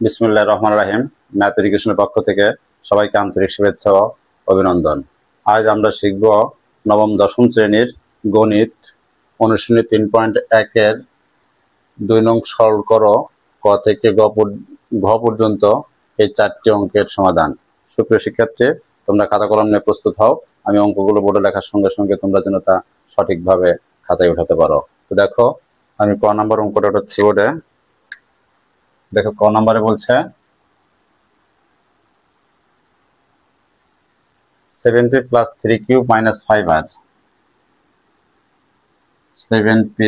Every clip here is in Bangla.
বিসমিল্লাহির রহমানির রহিম। ম্যাথ এডুকেশনের পক্ষ থেকে সবাইকে আন্তরিক শুভেচ্ছা ও অভিনন্দন। আজ আমরা শিখব নবম দশম শ্রেণীর গণিত অনুশীলনী 3.1 এর 2 নং সরল করো ক থেকে ঘ পর্যন্ত এই 4টি অঙ্কের সমাধান। সুপ্রিয় শিক্ষার্থী, তোমরা খাতা কলম নিয়ে প্রস্তুত হও। আমি অঙ্কগুলো বোর্ডে লেখার সঙ্গে সঙ্গে তোমরা যেন তা সঠিকভাবে খাতায় উঠাতে পারো। তো দেখো, আমি ক নাম্বার অঙ্কটা উঠাচ্ছি বোর্ডে। দেখো, ক নাম্বারে বলছে 7p plus 3 cube minus 5r. 7p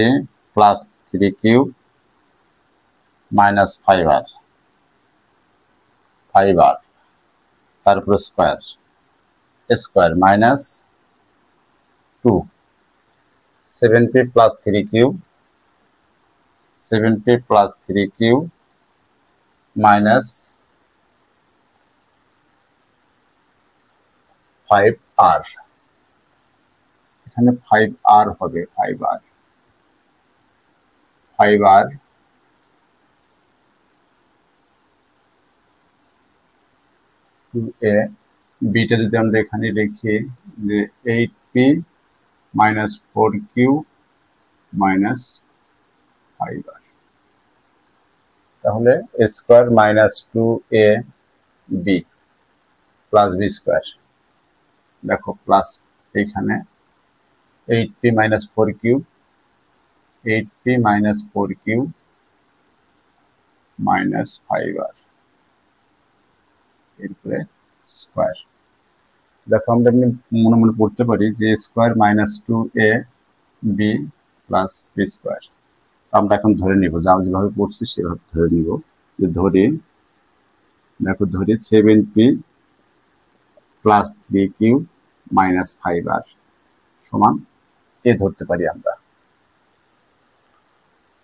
plus 3 cube minus 5r. 5r তারপরে square minus 2. 7p plus 3 cube 7p plus 3 cube minus 5r. এখানে 5r হবে, 5r 2a। বিটা যদি আমরা এখানে লিখি যে 8p minus 4q minus 5r, তাহলে square minus 2ab plus B square. দেখো প্লাস এখানে 8p minus 4q 8p minus 4q minus 5r, এরপরে স্কয়ার। দেখো আমরা মনে মনে পড়তে পারি যে square minus 2ab plus B square. আমরা এখন ধরে নিব, যা যেভাবে পড়ছি সেভাবে ধরে নিব। যে ধরি, দেখো ধরি 7p plus 3q minus 5r সমান এ ধরতে পারি আমরা।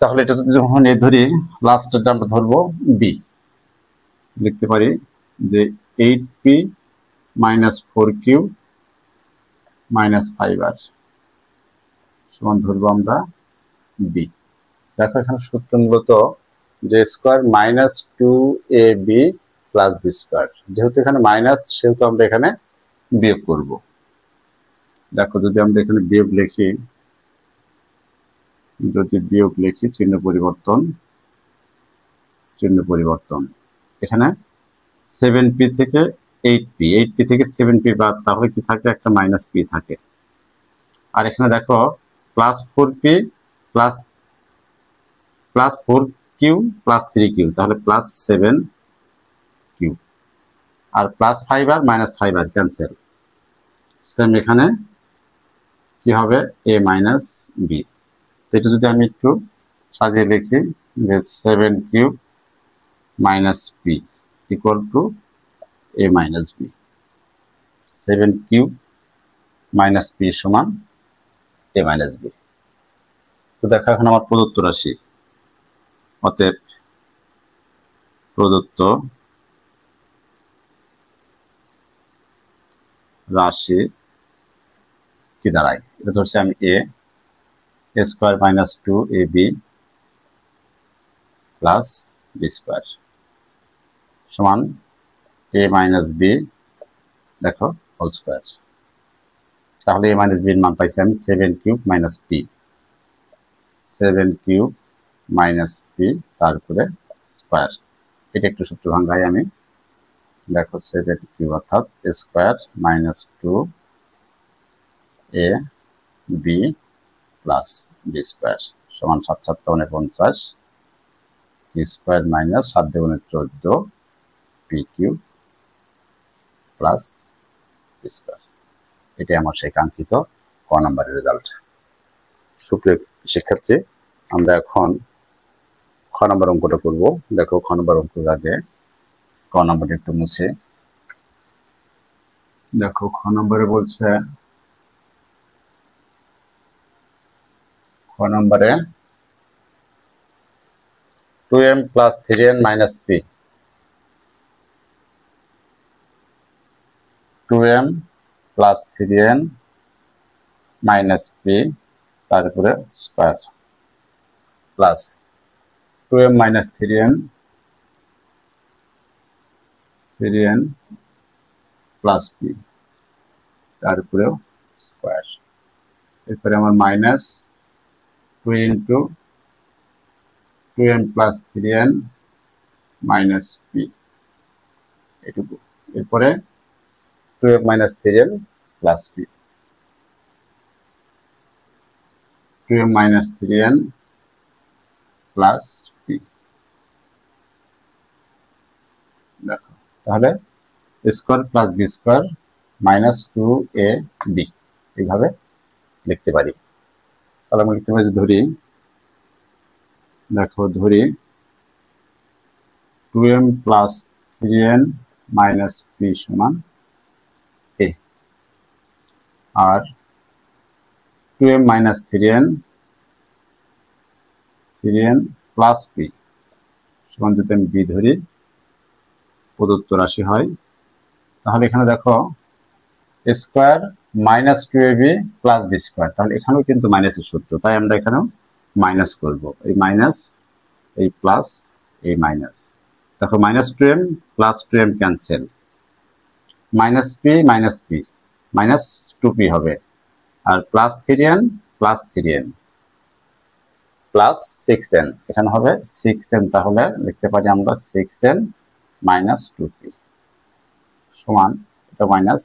তাহলে এটা যদি যখন এ ধরি, লাস্টেরটা আমরা ধরবো বি। লিখতে পারি যে 8p minus 4q minus 5r সমান ধরবো আমরা বি। দেখো এখানে সূত্র মূলত যে square minus 2ab plus B square. যেহেতু এখানে মাইনাস, সেহেতু আমরা এখানে বিয়োগ করব। দেখো যদি আমরা এখানে বিয়োগ লিখি, চিহ্ন পরিবর্তন, এখানে 7p থেকে 8p থেকে 7p বাদ, তাহলে কি থাকে, একটা মাইনাস p থাকে। আর এখানে দেখো plus 4p plus 4q plus 3q, তাহলে প্লাস 7q। আর plus 5r minus 5r cancel. Same এখানে কি হবে, a মাইনাস b। এটা যদি আমি একটু সাজিয়ে লিখি যে 7q minus p equal to a minus b। 7q minus p সমান a মাইনাস b। তো দেখো এখন আমার প্রদত্ত রাশি, অতএব প্রদত্ত রাশি কি দাঁড়ায়, এটা ধরছি আমি a square minus 2ab plus B square সমান a মাইনাস b, দেখো হোল স্কয়ার। তাহলে a মাইনাস b এর মান পাইছি আমি 7 cube minus p, 7 cube minus p তারপরে স্কয়ার। এটা একটু সূত্র ভাঙাই আমি। দেখো 7 কিউব অর্থাৎ square minus 2ab plus B square সমান 7 7 49 P square minus 7 2 14 P cube plus B square. এটাই আমার সেই কাঙ্ক্ষিত ক নম্বরের রেজাল্ট। সুপ্রিয় শিক্ষার্থী, আমরা এখন খ নম্বর অঙ্কটা করব। দেখো খ নম্বর অঙ্কের আগে ক নম্বরটা একটু মুছে। দেখো খ নম্বরে বলছে, খ নম্বরে 2m plus 3n minus p, 2m plus 3n minus p তারপরে square plus 2m minus 3n 3n plus P, তারপরেও স্কোয়ার। এরপরে আমার minus 2 into 2n plus 3n minus P, এটুকু। এরপরে 2m minus 3n plus P, 2m minus 3n plus P. দেখো তাহলে square plus B square minus 2ab এইভাবে লিখতে পারি। তাহলে আমরা লিখতে পারি, ধরি, দেখো ধরি 2m plus 3n minus P সমান a, আর 2m minus 3n plus P সমান যদি আমি বি ধরি প্রদত্ত রাশি হয়, তাহলে এখানে দেখো square minus 2ab plus B square, তাহলে এখানেও কিন্তু মাইনাসের সূত্র, তাই আমরা এখানেও মাইনাস করব। এই মাইনাস, এই প্লাস, এই মাইনাস। দেখো minus 2m plus 2m cancel, minus P minus 2p হবে, আর plus 3n plus 3n plus 6n, এখানে হবে 6n, তাহলে লিখতে পারি আমরা 6n মাইনাস 2p সমান, এটা মাইনাস,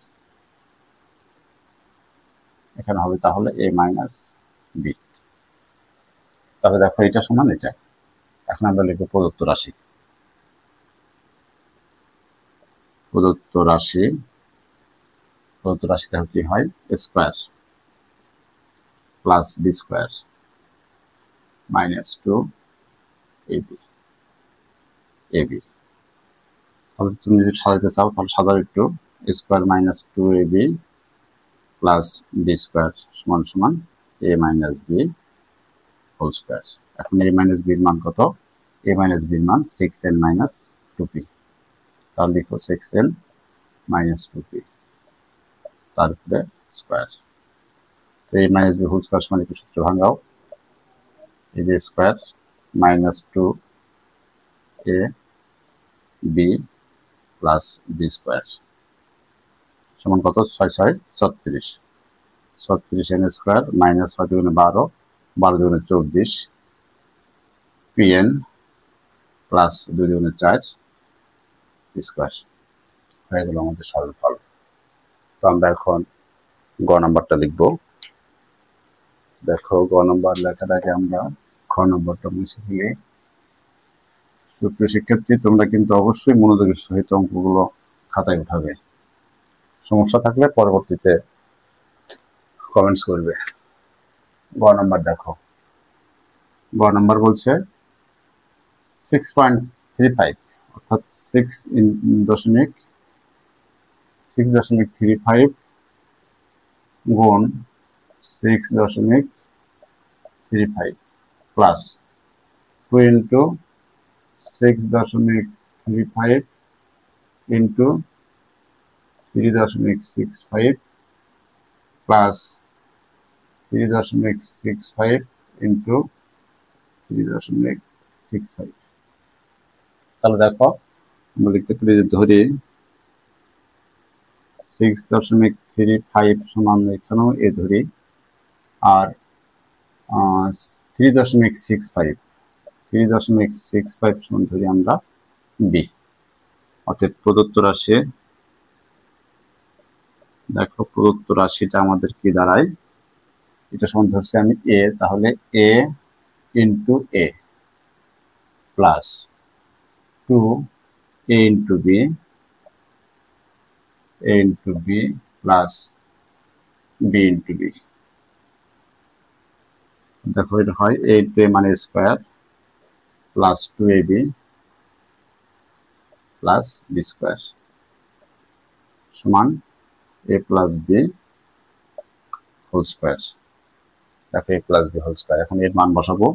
এখানে হবে তাহলে a মাইনাস b। তাহলে দেখো এটা সমান এটা। এখন আমরা লিখব প্রদত্ত রাশি। প্রদত্ত রাশি দেখো কি হয়, square plus B square minus 2ab। তাহলে তুমি যদি সাজাতে চাও তাহলে সাজাও একটু, square minus 2ab plus B square সমান সমান a minus B whole square. এখন a মাইনাস বির মান কত? a মাইনাস বির মান 6n মাইনাস 2p, তাহলে লিখো 6n মাইনাস 2p তারপরে স্কোয়ার। তো a minus B whole square সমান একটু সূত্র ভাঙাও, এই যে square minus 2ab plus B square সমান কত? 6 6 36 n স্কোয়ার মাইনাস 6 দুগুণে 12, 12 দুগুণে 24 pn প্লাস 2 দুগুণে 4 স্কোয়ার হয়ে গেল আমাদের সরলফল। তো আমরা এখন গ নাম্বারটা লিখব। দেখো গ নাম্বার লেখার আগে আমরা খ নম্বরটা মুছে ফেলি। সুপ্রিয় শিক্ষার্থী, তোমরা কিন্তু অবশ্যই মনোযোগের সহিত অঙ্কগুলো খাতায় উঠাবে। সমস্যা থাকলে পরবর্তীতে কমেন্টস করবে। গ নাম্বার দেখো, গ নাম্বার বলছে 6.35 অর্থাৎ 6.35 গুণ 6.35 plus 2 into 6.35 into 3.65 plus 3.65 into 3.65। তাহলে দেখো আমরা লিখতে পারি, যে ধরি 6.35 সমান এখানেও এ ধরি, আর 3.65 সমান ধরি আমরা বি। অর্থাৎ প্রদত্ত রাশি, দেখো প্রদত্ত রাশিটা আমাদের কি দাঁড়ায়, এটা সমান ধরছি আমি এ, তাহলে A into A plus 2a into B, a into B plus b into B. দেখো এটা হয় 8a মানে square plus 2ab plus B square সমান a plus B whole square. দেখো a plus B whole square. এখন এর মান বসাবো,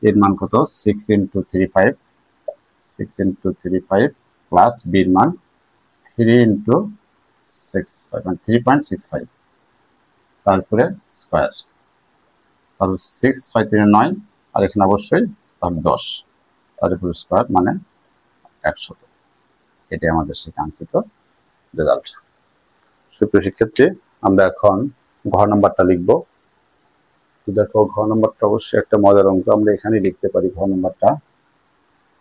এর মান কত? 6 ইন্টু 35 প্লাস বির মান 3 ইন্টু 65 মানে 3.65 তারপরে স্কোয়ার, তাহলে 6 6 3 9, আর এখানে অবশ্যই তাহলে 10, তারপরে স্কোয়ার মানে 100। এটাই আমাদের সেই কাঙ্ক্ষিত রেজাল্ট। সুপ্রিয় শিক্ষার্থী, আমরা এখন ঘ নাম্বারটা লিখব। দেখো ঘ নাম্বারটা অবশ্যই একটা মজার অঙ্ক, আমরা এখানে লিখতে পারি ঘ নাম্বারটা।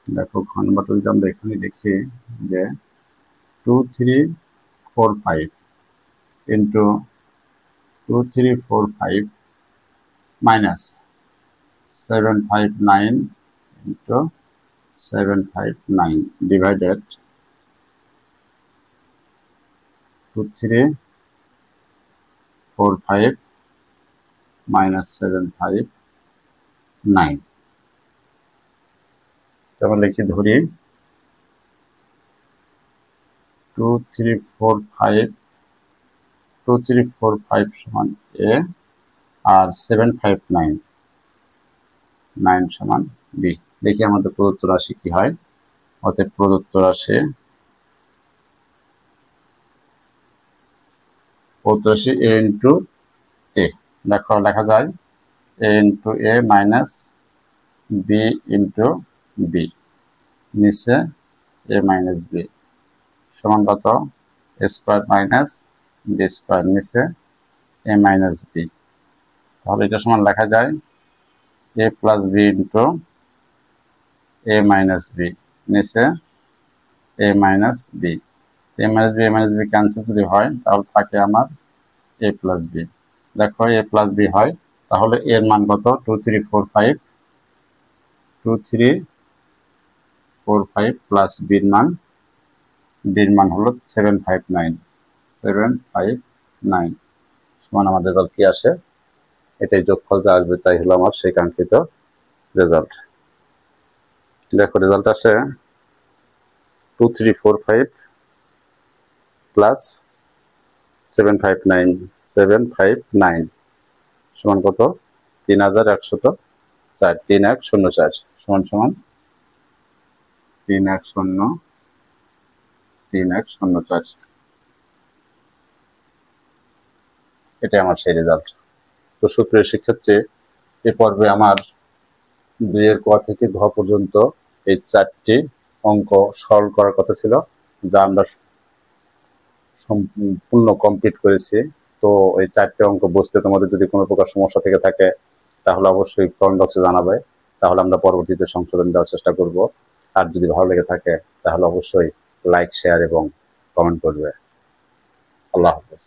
দেখো ঘ নাম্বারটা যদি আমরা এখানে লিখি যে 2 3 4 5 into 2 3 4 5 minus 7 5 9 into 7 5 9 divided 2 3 4 5 minus 7 5 9 তারপর লিখি ধরি 2 3 4 5 2 3 4 5 সমান a আর 7 5 9 9 সমান b। দেখি আমাদের প্রদত্ত রাশি কি হয়। অতএব প্রদত্ত রাশি a ইন্টু a, দেখো লেখা যায় a into a minus b into b, নিচে a মাইনাস b সমান কত a square minus b square, নিচে a মাইনাস b। তাহলে এটা সমান লেখা যায় a plus b into a minus b, নিচে a minus b। a minus b cancel যদি হয় তাহলে থাকে আমার a প্লাস b। দেখো a প্লাস b হয়, তাহলে এর মান কত 2 3 4 5 2 3 4 5 প্লাস বির মান হলো 7 5 9 7 5 9 সমান আমাদের রেজাল্ট কি আসে, এটাই যোগফল যা আসবে তাই হলো আমার সেই কাঙ্ক্ষিত রেজাল্ট। দেখো রেজাল্ট আসে 2 3 4 5 প্লাস 7 5 9 7 5 9 সমান কত 3104 3104 সমান সমান 3104। এটাই আমার সেই রেজাল্ট। তো সুপ্রিয় শিক্ষার্থী, এ পর্বে আমার 2 এর ক থেকে ঘ পর্যন্ত এই 4টি অঙ্ক সরল করার কথা ছিল, যা আমরা সম্পূর্ণ কমপ্লিট করেছি। তো এই 4টি অঙ্ক বুঝতে তোমাদের যদি কোনো প্রকার সমস্যা থেকে থাকে তাহলে অবশ্যই কমেন্ট বক্সে জানাবে, তাহলে আমরা পরবর্তীতে সংশোধন দেওয়ার চেষ্টা করব। আর যদি ভালো লেগে থাকে তাহলে অবশ্যই লাইক, শেয়ার এবং কমেন্ট করবে। আল্লাহ হাফেজ।